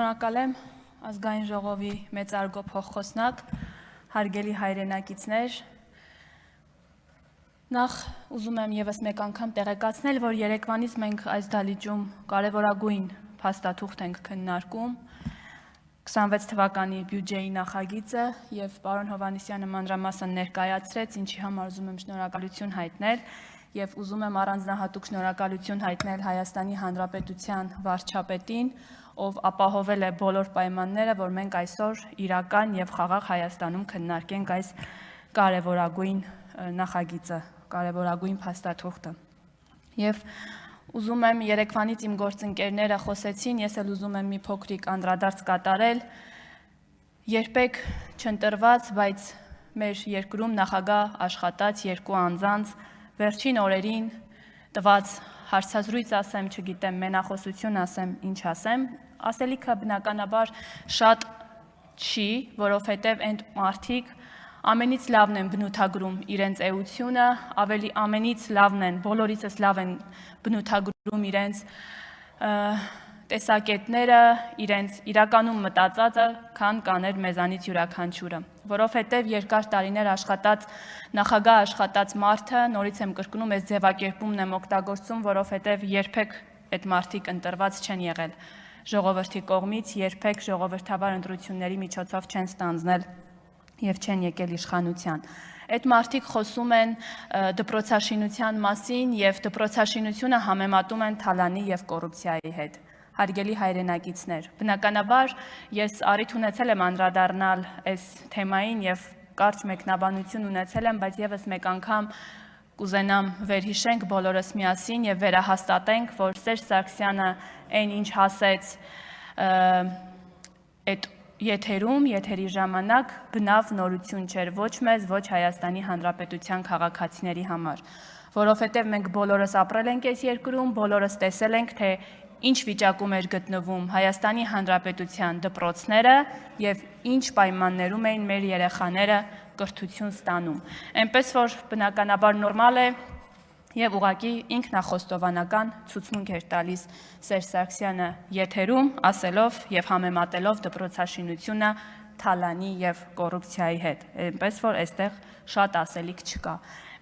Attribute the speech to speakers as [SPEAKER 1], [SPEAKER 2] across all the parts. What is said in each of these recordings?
[SPEAKER 1] Շնորհակալ եմ ազգային ժողովի մեծարգո փոխխոսնակ, հարգելի հայրենակիցներ, նախ ուզում եմ ևս մեկ անգամ տեղեկացնել, որ երեկվանից մենք այս դահլիճում կարևորագույն փաստաթուղթ ենք քննարկում 26 թվականի բյուջեի նախագիծը եւ պարոն Հովհաննիսյանը մանրամասն ներկայացրեց, ինչի համար ուզում եմ շնորհակալություն հայտնել եւ ուզում եմ առանձնահատուկ շնորհակալություն հայտնել Հայաստանի Հանրապետության վարչապետին, ով ապահովել է բոլոր պայմանները, որ մենք այսօր իրական եւ խաղաղ Հայաստանում քննարկենք այս կարևորագույն նախագիծը, կարևորագույն փաստաթուղթը։ Եվ ուզում եմ երեկվանից իմ գործընկերները խոսեցին, ես էլ ուզում եմ մի փոքրիկ անդրադարձ կատարել, երբեք չընտրված, բայց մեր երկրում նախագահ աշխատած երկու անձանց վերջին օրերին տված հարցազրույց ասեմ, չգիտեմ, մենախոսություն ասեմ, ինչ ասեմ, ասելիքը բնականաբար շատ չի, որովհետև այն մարդիկ ամենից լավն են բնութագրում իրենց էությունը, ավելի ամենից լավն են, բոլորիցս լավ են բնութագրում իրենց տեսակետները, իրենց իրականում մտածածը, քան կաներ մեզանից յուրաքանչյուրը, որովհետև երկար տարիներ աշխատած, նախագահ աշխատած մարդը, նորից եմ կրկնում, այս ձևակերպումն եմ օգտագործում, որովհետև երբեք այդ մարդիկ ընտրված չեն եղել ժողովրդի կողմից, երբեք ժողովրդավար ընտրությունների միջոցով չեն ստանձնել եւ չեն եկել իշխանության։ Այդ մարդիկ խոսում են դպրոցաշինության մասին եւ դպրոցաշինությունը համեմատում են թալանի եւ կոռուպցիայի հետ։ Հարգելի հայրենակիցներ, բնականաբար ես առիթ ունեցել եմ անդրադառնալ այս թեմային եւ կարճ մեկնաբանություն ունեցել եմ, բայց եւս մեկ անգամ կուզենամ վերհիշենք բոլորս միասին եւ վերահաստատենք, որ Սերժ Սարգսյանը այն ինչ ասեց այդ եթերի ժամանակ բնավ նորություն չէր ոչ մեզ, ոչ Հայաստանի Հանրապետության քաղաքացիների համար, որովհետև մենք բոլորս ապրել ենք այս երկրում, բոլորս տեսել ենք, թե ինչ վիճակում էր գտնվում Հայաստանի Հանրապետության դպրոցները եւ ինչ պայմաններում էին մեր երեխաները կրթություն ստանում։ Այնպես որ բնականաբար նորմալ է եւ ուղղակի ինքնախոստովանական ցուցմունք էր տալիս Սերժ Սարգսյանը եթերում, ասելով եւ համեմատելով դպրոցաշինությունը թալանի եւ կոռուպցիայի հետ։ Այնպես որ այստեղ շատ ասելիք չկա։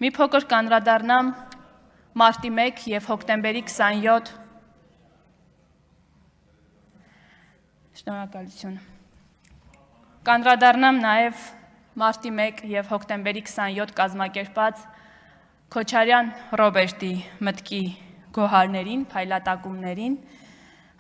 [SPEAKER 1] Մի փոքր կանդրադառնամ մարտի 1 եւ հոկտեմբերի 27 Շնորհակալություն։ Կանդրադառնամ նաև մարտի 1 եւ հոկտեմբերի 27 կազմակերպած Քոչարյան Ռոբերտի մտքի գոհարներին, փայլատակումներին։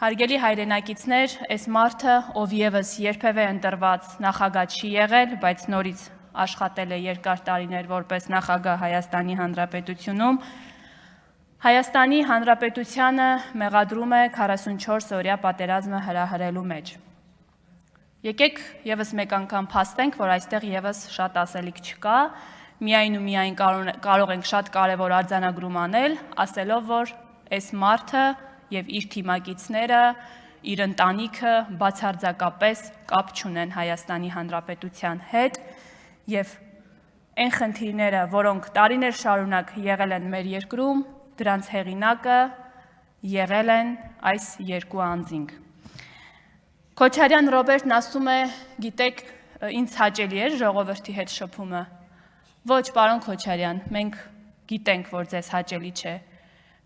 [SPEAKER 1] Հարգելի հայրենակիցներ, այս մարդը, ով եւս երբևէ ընտրված նախագահ չի եղել, բայց նորից աշխատել է երկար տարիներ որպես նախագահ Հայաստանի Հանրապետությունում, Հայաստանի Հանրապետությանը մեղադրում է 44 օրյա պատերազմը հրահրելու մեջ։ Եկեք եւս մեկ անգամ փաստենք, որ այստեղ եւս շատ ասելիք չկա, միայն ու միայն կարող ենք շատ կարևոր արձանագրում անել, ասելով, որ այս մարդը եւ իր թիմակիցները, իր ընտանիքը բացարձակապես կապ չունեն Հայաստանի Հանրապետության հետ եւ այն խնդիրները, որոնք տարիներ շարունակ եղել են մեր երկրում, դրանց հեղինակը եղել են այս երկու անձինք։ Քոչարյան Ռոբերտն ասում է, գիտեք, ինձ հաճելի էր ժողովրդի հետ շփումը։ Ոչ, պարոն Քոչարյան, մենք գիտենք, որ ձեզ հաճելի չէ։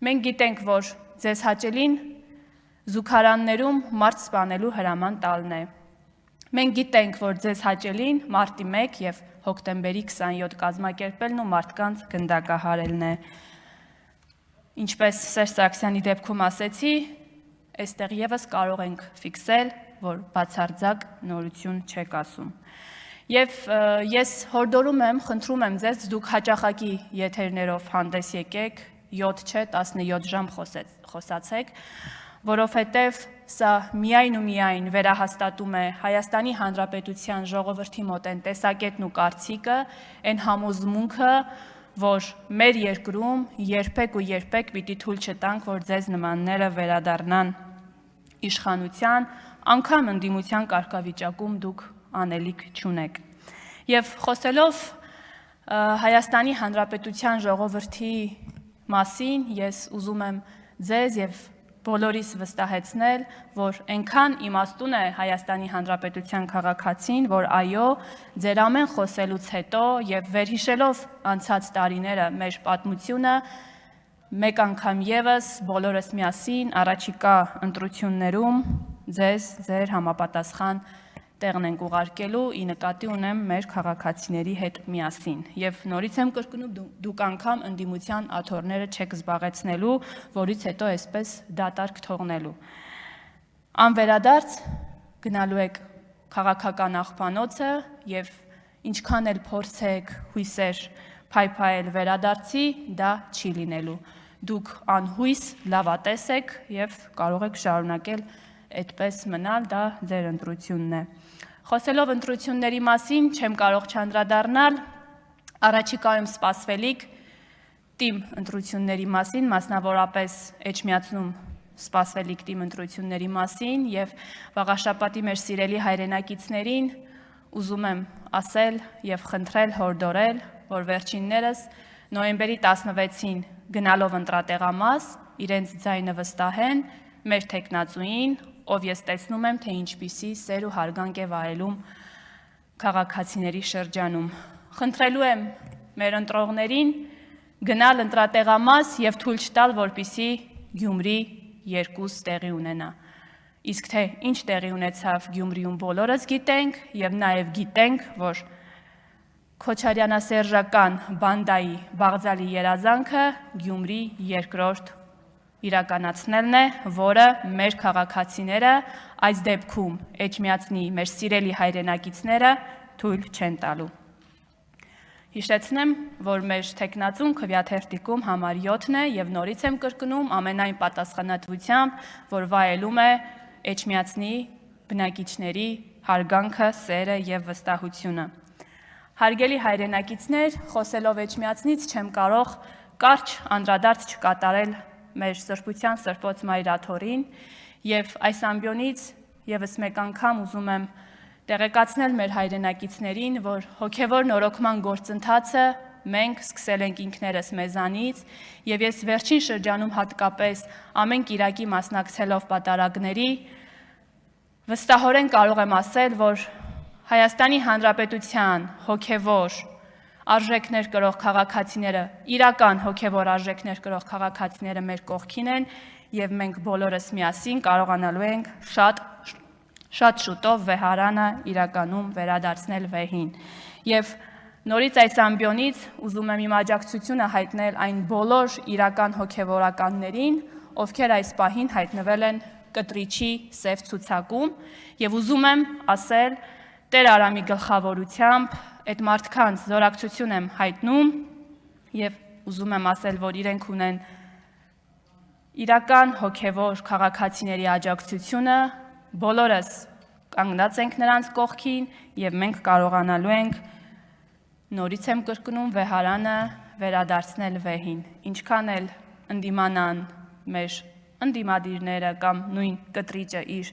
[SPEAKER 1] Մենք գիտենք, որ ձեզ հաճելին զուգարաններում մարդ սպանելու հրաման տալն է։ Մենք գիտենք, որ ձեզ հաճելին մարտի 1 եւ հոկտեմբերի 27 կազմակերպելն ու մարդկանց գնդակահարելն է։ Ինչպես Սերժ Սարգսյանի դեպքում ասեցի, այստեղ եւս կարող ենք ֆիքսել, որ բացարձակ նորություն չեք ասում։ Եվ ես հորդորում եմ, խնդրում եմ ձեզ, դուք հաճախակի եթերներով հանդես եկեք, 7 չէ, 17 ժամ խոսացեք, որովհետև սա միայն ու միայն վերահաստատում է Հայաստանի Հանրապետության ժողովրդի մոտ այն տեսակետն ու կարծիքը, այն համոզմունքը, որ մեր երկրում երբեք ու երբեք պիտի թույլ չտանք, որ ձեզ նմանները վերադառնան իշխանության, անգամ ընդդիմության կարգավիճակում դուք անելիք չունեք։ Եվ խոսելով Հայաստանի Հանրապետության ժողովրդի մասին, ես ուզում եմ ձեզ եւ բոլորիս վստահեցնել, որ այնքան իմաստուն է Հայաստանի Հանրապետության քաղաքացին, որ այո, ձեր ամեն խոսելուց հետո եւ վերհիշելով անցած տարիները մեր պատմությունը, մեկ անգամ եւս բոլորս միասին առաջիկա ընտրություններում ձեզ ձեր համապատասխան տեղն ենք ուղարկելու, ի նկատի ունեմ մեր քաղաքացիների հետ միասին։ Եվ նորից եմ կրկնում, դուք անգամ ընդդիմության աթոռները չեք զբաղեցնելու, որից հետո այսպես դատարկ թողնելու։ Անվերադարձ գնալու եք քաղաքական աղբանոցը եւ ինչքան էլ փորձեք հույսեր փայփայել վերադարձի, դա չի լինելու։ Դուք անհույս լավատես եք եւ կարող եք շարունակել այդպես մնալ, դա ձեր ընտրությունն է։ Խոսելով ընտրությունների մասին, չեմ կարող չանդրադառնալ առաջիկայում սպասվելիք թիմ ընտրությունների մասին, մասնավորապես Էջմիածնում սպասվելիք թիմ ընտրությունների մասին եւ վաղաշաբաթի մեր սիրելի հայրենակիցներին ուզում եմ ասել եւ խնդրել հորդորել, որ վերջիններս նոյեմբերի 16-ին գնալով ընտրատեղամաս իրենց ձայնը վստահեն մեր թեկնածուին, ով ես տեսնում եմ, թե ինչպիսի սեր ու հարգանք է վայելում քաղաքացիների շրջանում։ Խնդրելու եմ մեր ընտրողներին գնալ ընտրատեղամաս եւ թույլ չտալ, որպիսի Գյումրի 2 տեղի ունենա։ Իսկ թե ինչ տեղի ունեցավ Գյումրիում բոլորս գիտենք եւ նաեւ գիտենք, որ Քոչարյանասերժական բանդայի Բաղձալի երազանքը Գյումրի 2-րդ իրականացնելն է, որը մեր քաղաքացիները, այս դեպքում Էջմիածնի մեր սիրելի հայրենակիցները թույլ չեն տալու։ Հիշեցնեմ, որ մեր թեկնածուն քվեաթերթիկում համար 7-ն է եւ նորից եմ կրկնում ամենայն պատասխանատվությամբ, որ վայելում է Էջմիածնի բնակիչների հարգանքը, սերը եւ վստահությունը։ Հարգելի հայրենակիցներ, խոսելով Էջմիածնից չեմ կարող կարճ անդրադարձ չկատարել մեր սրբության սրբոց մայրաթորին եւ այս ամբիոնից եւս մեկ անգամ ուզում եմ տեղեկացնել մեր հայրենակիցներին, որ հոգեվոր նորոգման գործընթացը մենք սկսել ենք ինքներս մեզանից եւ ես վերջին շրջանում հատկապես ամեն կիրակի մասնակցելով պատարագների վստահորեն կարող եմ ասել, որ Հայաստանի Հանրապետության հոգեվոր արժեքներ կրող քաղաքացիները, իրական հոգեվոր արժեքներ կրող քաղաքացիները մեր կողքին են եւ մենք բոլորս միասին կարողանալու ենք շատ շուտով վեհարանը իրականում վերադարձնել վեհին։ Եվ նորից այս ամբիոնից ուզում եմ իմ աջակցությունը հայտնել այն բոլոր իրական հոգեվորականներին, ովքեր այս պահին հայտնվել են կտրիչի սև ցուցակում եւ ուզում եմ ասել Տեր Արամի գլխավորությամբ այդ մարդկանց զորակցություն եմ հայտնում եւ ուզում եմ ասել, որ իրենք ունեն իրական հոգեվոր քաղաքացիների աջակցությունը, բոլորս կանգնած ենք նրանց կողքին եւ մենք կարողանալու ենք նորից եմ կրկնում վեհարանը վերադարձնել վեհին։ Ինչքան էլ ընդդիմանան մեր ընդդիմադիրները կամ նույն կտրիճը իր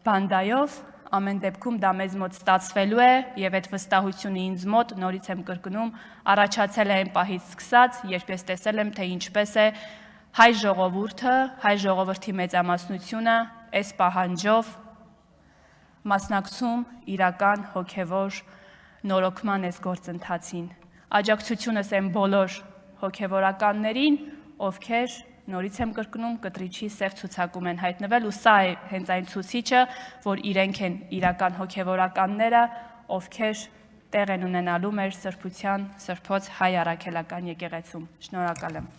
[SPEAKER 1] բանդայով ամեն դեպքում դա մեզ մոտ ստացվելու է եւ այդ վստահությունը ինձ մոտ նորից եմ կրկնում առաջացել է այն պահից սկսած, երբ ես տեսել եմ, թե ինչպես է հայ ժողովուրդը, հայ ժողովրդի մեծամասնությունը այս պահանջով մասնակցում իրական հոգեվոր նորոգման այս գործընթացին։ Աջակցությունս են բոլոր հոգեվորականներին, ովքեր նորից եմ կրկնում կտրիչի սև ցուցակում են հայտնվել ու սա է հենց այն ցուցիչը, որ իրենք են իրական հոգեվորականները, ովքեր տեղ են ունենալու մեր սրբության սրբոց հայ առաքելական եկեղեցում։ Շնորհակալ եմ։